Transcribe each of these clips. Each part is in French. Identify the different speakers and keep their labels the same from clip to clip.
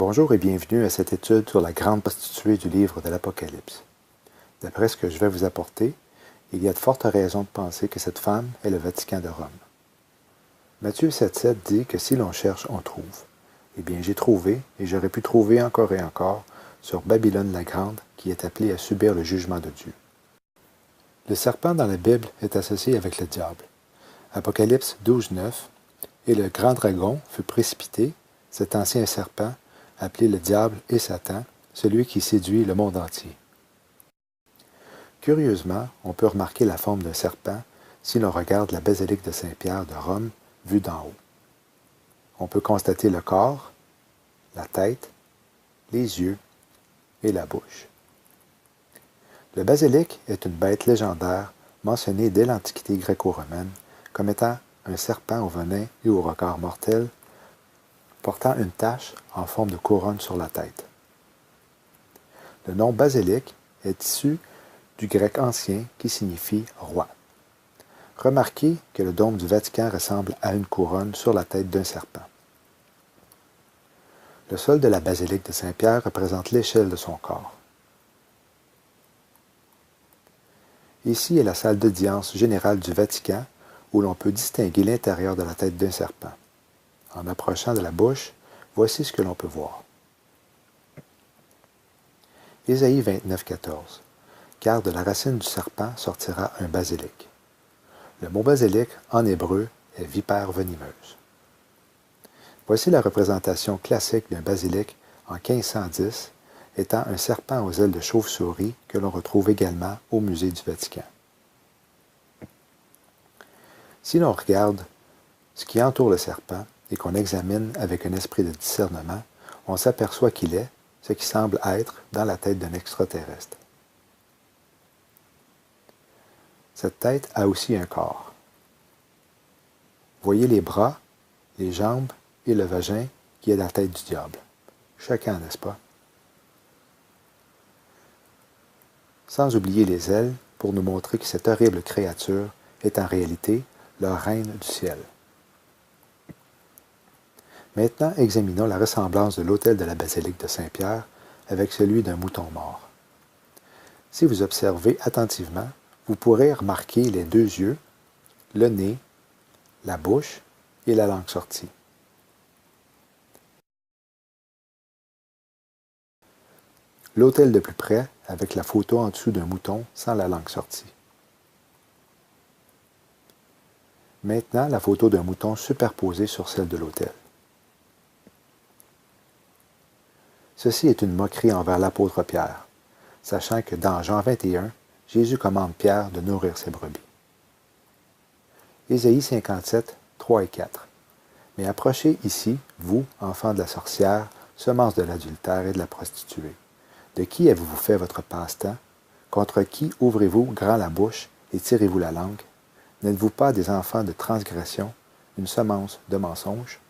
Speaker 1: Bonjour et bienvenue à cette étude sur la grande prostituée du livre de l'Apocalypse. D'après ce que je vais vous apporter, il y a de fortes raisons de penser que cette femme est le Vatican de Rome. Matthieu 7,7 dit que si l'on cherche, on trouve. Eh bien, j'ai trouvé, et j'aurais pu trouver encore et encore, sur Babylone la Grande, qui est appelée à subir le jugement de Dieu. Le serpent dans la Bible est associé avec le diable. Apocalypse 12,9 Et le grand dragon fut précipité, cet ancien serpent, appelé le diable et Satan, celui qui séduit le monde entier. Curieusement, on peut remarquer la forme d'un serpent si l'on regarde la basilique de Saint-Pierre de Rome vue d'en haut. On peut constater le corps, la tête, les yeux et la bouche. Le basilic est une bête légendaire mentionnée dès l'Antiquité gréco-romaine comme étant un serpent au venin et au regard mortel, portant une tache en forme de couronne sur la tête. Le nom basilic est issu du grec ancien qui signifie roi. Remarquez que le dôme du Vatican ressemble à une couronne sur la tête d'un serpent. Le sol de la basilique de Saint-Pierre représente l'échelle de son corps. Ici est la salle d'audience générale du Vatican où l'on peut distinguer l'intérieur de la tête d'un serpent. En approchant de la bouche, voici ce que l'on peut voir. Ésaïe 29,14 Car de la racine du serpent sortira un basilic. Le mot basilic, en hébreu, est vipère venimeuse. Voici la représentation classique d'un basilic en 1510, étant un serpent aux ailes de chauve-souris que l'on retrouve également au musée du Vatican. Si l'on regarde ce qui entoure le serpent et qu'on examine avec un esprit de discernement, on s'aperçoit qu'il est ce qui semble être dans la tête d'un extraterrestre. Cette tête a aussi un corps. Voyez les bras, les jambes et le vagin qui est la tête du diable. Choquant, n'est-ce pas? Sans oublier les ailes pour nous montrer que cette horrible créature est en réalité la reine du ciel. Maintenant, examinons la ressemblance de l'autel de la basilique de Saint-Pierre avec celui d'un mouton mort. Si vous observez attentivement, vous pourrez remarquer les deux yeux, le nez, la bouche et la langue sortie. L'autel de plus près avec la photo en dessous d'un mouton sans la langue sortie. Maintenant, la photo d'un mouton superposée sur celle de l'autel. Ceci est une moquerie envers l'apôtre Pierre, sachant que dans Jean 21, Jésus commande Pierre de nourrir ses brebis. Ésaïe 57, 3 et 4. Mais approchez ici, vous, enfants de la sorcière, semences de l'adultère et de la prostituée. De qui avez-vous fait votre passe-temps? Contre qui ouvrez-vous grand la bouche et tirez-vous la langue? N'êtes-vous pas des enfants de transgression, une semence de mensonge?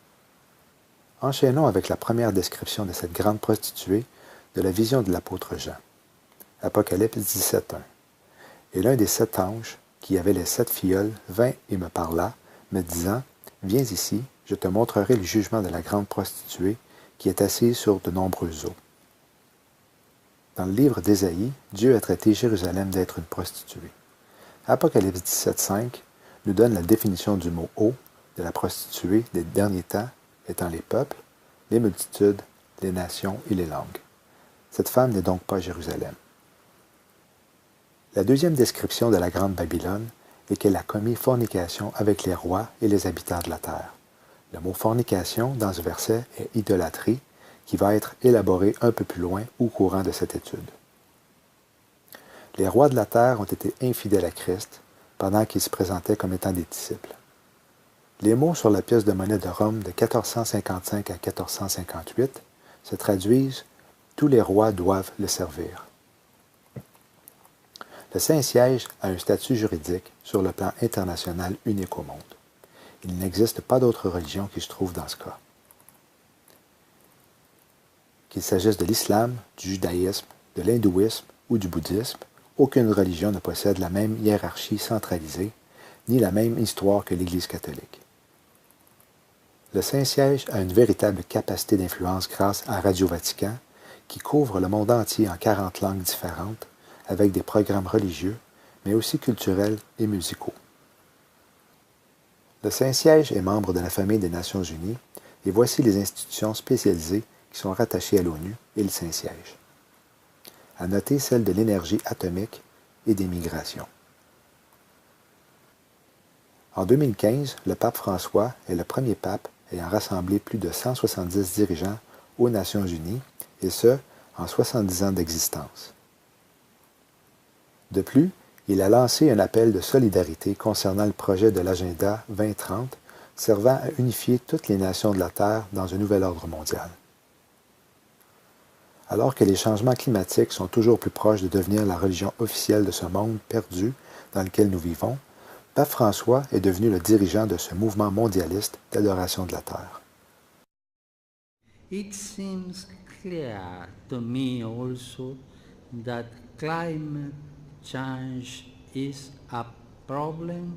Speaker 1: Enchaînons avec la première description de cette grande prostituée de la vision de l'apôtre Jean. Apocalypse 17.1. Et l'un des 7 anges, qui avait les 7 fioles, vint et me parla, me disant, « Viens ici, je te montrerai le jugement de la grande prostituée, qui est assise sur de nombreuses eaux. » Dans le livre d'Ésaïe, Dieu a traité Jérusalem d'être une prostituée. Apocalypse 17.5 nous donne la définition du mot « eau » de la prostituée des derniers temps, étant les peuples, les multitudes, les nations et les langues. Cette femme n'est donc pas Jérusalem. La deuxième description de la Grande Babylone est qu'elle a commis fornication avec les rois et les habitants de la terre. Le mot fornication dans ce verset est idolâtrie, qui va être élaboré un peu plus loin au courant de cette étude. Les rois de la terre ont été infidèles à Christ pendant qu'ils se présentaient comme étant des disciples. Les mots sur la pièce de monnaie de Rome de 1455 à 1458 se traduisent « Tous les rois doivent le servir ». Le Saint-Siège a un statut juridique sur le plan international unique au monde. Il n'existe pas d'autre religion qui se trouve dans ce cas. Qu'il s'agisse de l'islam, du judaïsme, de l'hindouisme ou du bouddhisme, aucune religion ne possède la même hiérarchie centralisée, ni la même histoire que l'Église catholique. Le Saint-Siège a une véritable capacité d'influence grâce à Radio Vatican, qui couvre le monde entier en 40 langues différentes, avec des programmes religieux, mais aussi culturels et musicaux. Le Saint-Siège est membre de la famille des Nations Unies, et voici les institutions spécialisées qui sont rattachées à l'ONU et le Saint-Siège. À noter celle de l'énergie atomique et des migrations. En 2015, le pape François est le premier pape ayant rassemblé plus de 170 dirigeants aux Nations Unies, et ce, en 70 ans d'existence. De plus, il a lancé un appel de solidarité concernant le projet de l'Agenda 2030, servant à unifier toutes les nations de la Terre dans un nouvel ordre mondial. Alors que les changements climatiques sont toujours plus proches de devenir la religion officielle de ce monde perdu dans lequel nous vivons, Pape François est devenu le dirigeant de ce mouvement mondialiste d'adoration de la Terre.
Speaker 2: It seems clear to me also that climate change is a problem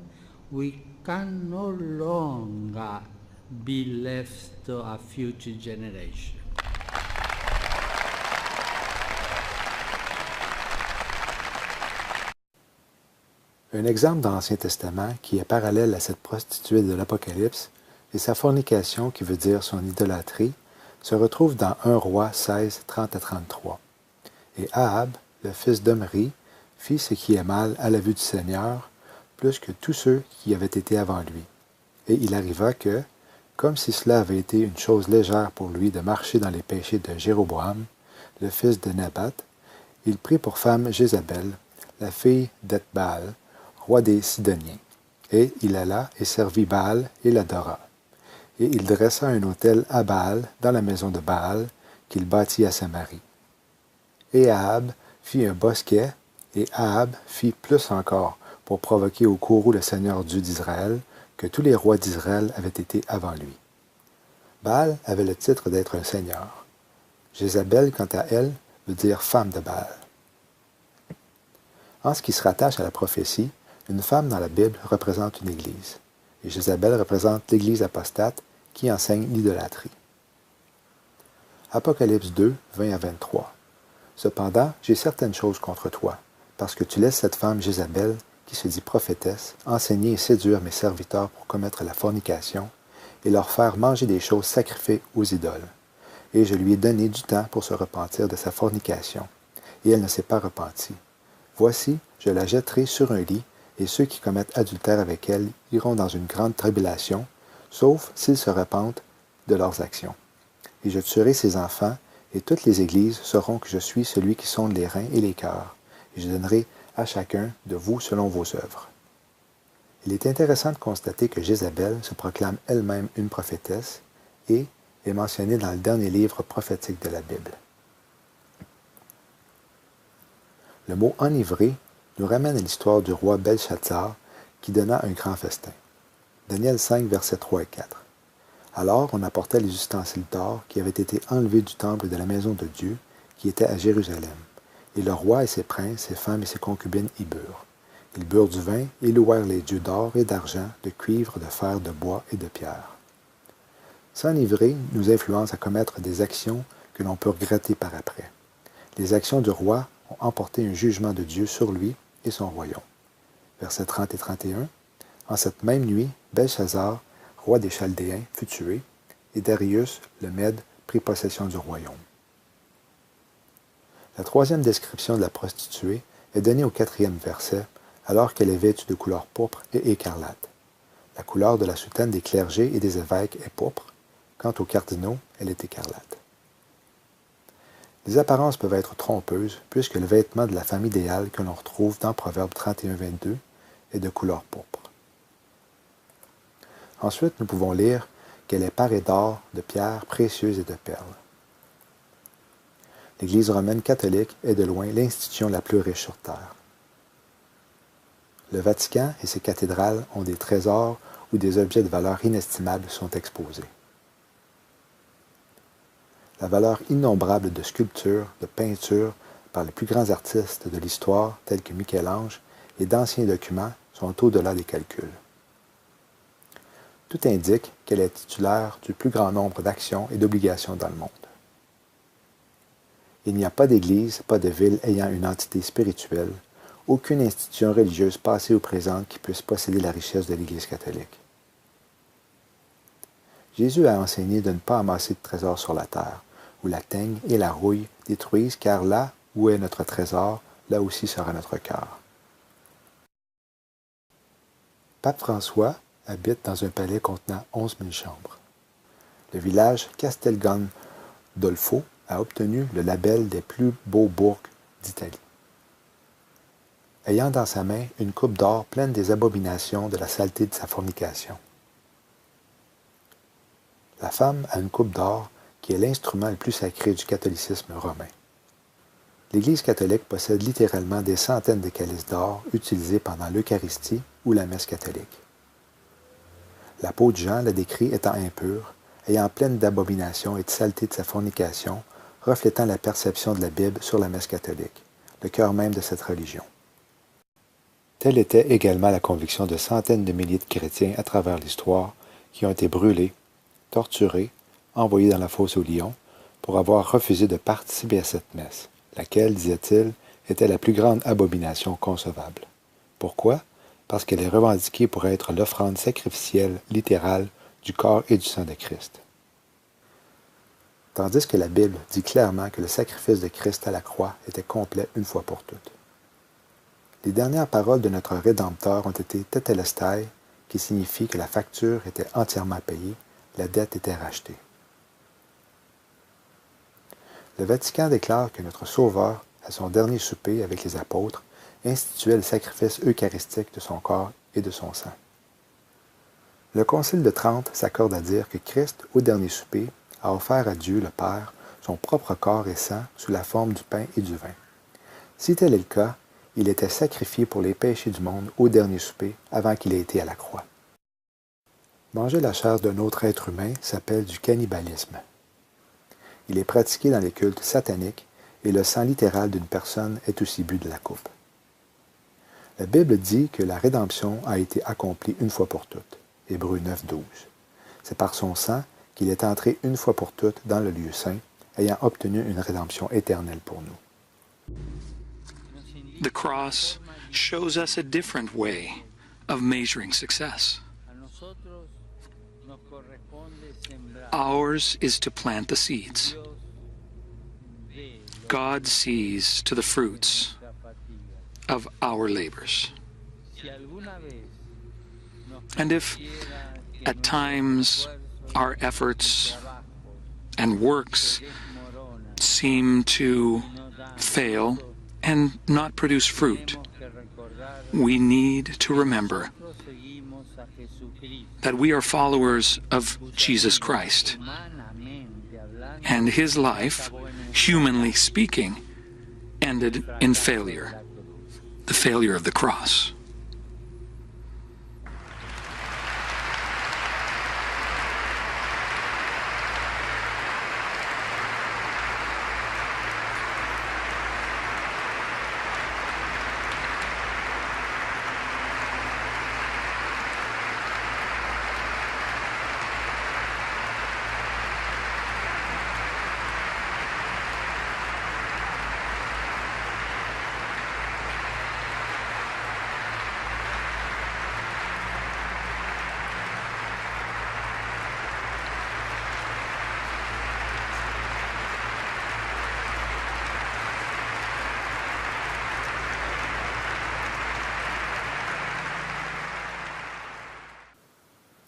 Speaker 2: we can no longer be left to a future generation.
Speaker 1: Un exemple dans l'Ancien Testament qui est parallèle à cette prostituée de l'Apocalypse et sa fornication qui veut dire son idolâtrie se retrouve dans 1 Roi 16, 30 à 33. Et Ahab, le fils d'Omri, fit ce qui est mal à la vue du Seigneur, plus que tous ceux qui avaient été avant lui. Et il arriva que, comme si cela avait été une chose légère pour lui de marcher dans les péchés de Jéroboam, le fils de Nabat, il prit pour femme Jézabel, la fille d'Ethbaal, roi des Sidoniens. Et il alla et servit Baal et l'adora. Et il dressa un autel à Baal dans la maison de Baal, qu'il bâtit à Samarie. Et Ahab fit un bosquet, et Ahab fit plus encore, pour provoquer au courroux le Seigneur Dieu d'Israël, que tous les rois d'Israël avaient été avant lui. Baal avait le titre d'être un seigneur. Jézabel, quant à elle, veut dire femme de Baal. En ce qui se rattache à la prophétie, une femme dans la Bible représente une église, et Jézabel représente l'église apostate qui enseigne l'idolâtrie. Apocalypse 2, 20 à 23. Cependant, j'ai certaines choses contre toi, parce que tu laisses cette femme Jézabel, qui se dit prophétesse, enseigner et séduire mes serviteurs pour commettre la fornication, et leur faire manger des choses sacrifiées aux idoles. Et je lui ai donné du temps pour se repentir de sa fornication, et elle ne s'est pas repentie. Voici, je la jetterai sur un lit, et ceux qui commettent adultère avec elle iront dans une grande tribulation, sauf s'ils se repentent de leurs actions. Et je tuerai ses enfants, et toutes les églises sauront que je suis celui qui sonde les reins et les cœurs, et je donnerai à chacun de vous selon vos œuvres. Il est intéressant de constater que Jézabel se proclame elle-même une prophétesse et est mentionnée dans le dernier livre prophétique de la Bible. Le mot « enivré » nous ramène à l'histoire du roi Belshazzar qui donna un grand festin. Daniel 5, versets 3 et 4. Alors on apporta les ustensiles d'or qui avaient été enlevés du temple de la maison de Dieu qui était à Jérusalem. Et le roi et ses princes, ses femmes et ses concubines y burent. Ils burent du vin et louèrent les dieux d'or et d'argent, de cuivre, de fer, de bois et de pierre. S'enivrer nous influence à commettre des actions que l'on peut regretter par après. Les actions du roi ont emporté un jugement de Dieu sur lui et son royaume. Versets 30 et 31. En cette même nuit, Belshazzar, roi des Chaldéens, fut tué, et Darius, le Mède, prit possession du royaume. La troisième description de la prostituée est donnée au 4e verset, alors qu'elle est vêtue de couleur pourpre et écarlate. La couleur de la soutane des clergés et des évêques est pourpre, quant aux cardinaux, elle est écarlate. Les apparences peuvent être trompeuses, puisque le vêtement de la femme idéale que l'on retrouve dans Proverbe 31-22 est de couleur pourpre. Ensuite, nous pouvons lire qu'elle est parée d'or, de pierres précieuses et de perles. L'Église romaine catholique est de loin l'institution la plus riche sur terre. Le Vatican et ses cathédrales ont des trésors où des objets de valeur inestimable sont exposés. La valeur innombrable de sculptures, de peintures par les plus grands artistes de l'histoire, tels que Michel-Ange, et d'anciens documents sont au-delà des calculs. Tout indique qu'elle est titulaire du plus grand nombre d'actions et d'obligations dans le monde. Il n'y a pas d'Église, pas de ville ayant une entité spirituelle, aucune institution religieuse passée ou présente qui puisse posséder la richesse de l'Église catholique. Jésus a enseigné de ne pas amasser de trésors sur la terre, où la teigne et la rouille détruisent, car là où est notre trésor, là aussi sera notre cœur. Pape François habite dans un palais contenant 11 000 chambres. Le village Castel Gandolfo a obtenu le label des plus beaux bourgs d'Italie. Ayant dans sa main une coupe d'or pleine des abominations de la saleté de sa fornication. La femme a une coupe d'or qui est l'instrument le plus sacré du catholicisme romain. L'Église catholique possède littéralement des centaines de calices d'or utilisés pendant l'Eucharistie ou la messe catholique. La peau de Jean la décrit étant impure, ayant pleine d'abominations et de saleté de sa fornication, reflétant la perception de la Bible sur la messe catholique, le cœur même de cette religion. Telle était également la conviction de centaines de milliers de chrétiens à travers l'histoire qui ont été brûlés, torturés, envoyés dans la fosse aux lions pour avoir refusé de participer à cette messe, laquelle, disait-il, était la plus grande abomination concevable. Pourquoi? Parce qu'elle est revendiquée pour être l'offrande sacrificielle littérale du corps et du sang de Christ. Tandis que la Bible dit clairement que le sacrifice de Christ à la croix était complet une fois pour toutes. Les dernières paroles de notre Rédempteur ont été « tetelestai », qui signifie que la facture était entièrement payée, la dette était rachetée. Le Vatican déclare que notre Sauveur, à son dernier souper avec les apôtres, instituait le sacrifice eucharistique de son corps et de son sang. Le Concile de Trente s'accorde à dire que Christ, au dernier souper, a offert à Dieu le Père son propre corps et sang sous la forme du pain et du vin. Si tel est le cas, il était sacrifié pour les péchés du monde au dernier souper avant qu'il ait été à la croix. Manger la chair d'un autre être humain s'appelle du cannibalisme. Il est pratiqué dans les cultes sataniques et le sang littéral d'une personne est aussi bu de la coupe. La Bible dit que la rédemption a été accomplie une fois pour toutes. Hébreux 9, 12. C'est par son sang qu'il est entré une fois pour toutes dans le lieu saint, ayant obtenu une rédemption éternelle pour nous.
Speaker 3: The cross shows us a different way of measuring success. Ours is to plant the seeds. God sees to the fruits of our labors. And if at times our efforts and works seem to fail and not produce fruit, we need to remember that we are followers of Jesus Christ, and his life, humanly speaking, ended in failure, the failure of the cross.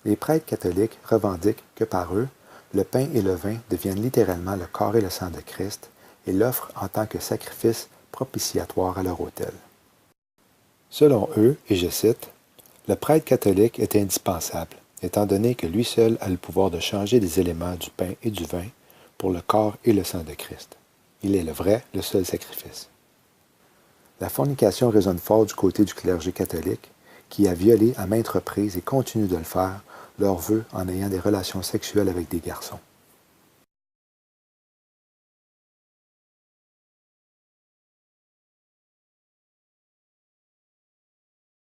Speaker 1: Les prêtres catholiques revendiquent que par eux, le pain et le vin deviennent littéralement le corps et le sang de Christ et l'offrent en tant que sacrifice propitiatoire à leur autel. Selon eux, et je cite, « Le prêtre catholique est indispensable, étant donné que lui seul a le pouvoir de changer les éléments du pain et du vin pour le corps et le sang de Christ. Il est le vrai, le seul sacrifice. » La fornication résonne fort du côté du clergé catholique, qui a violé à maintes reprises et continue de le faire, leurs vœux en ayant des relations sexuelles avec des garçons.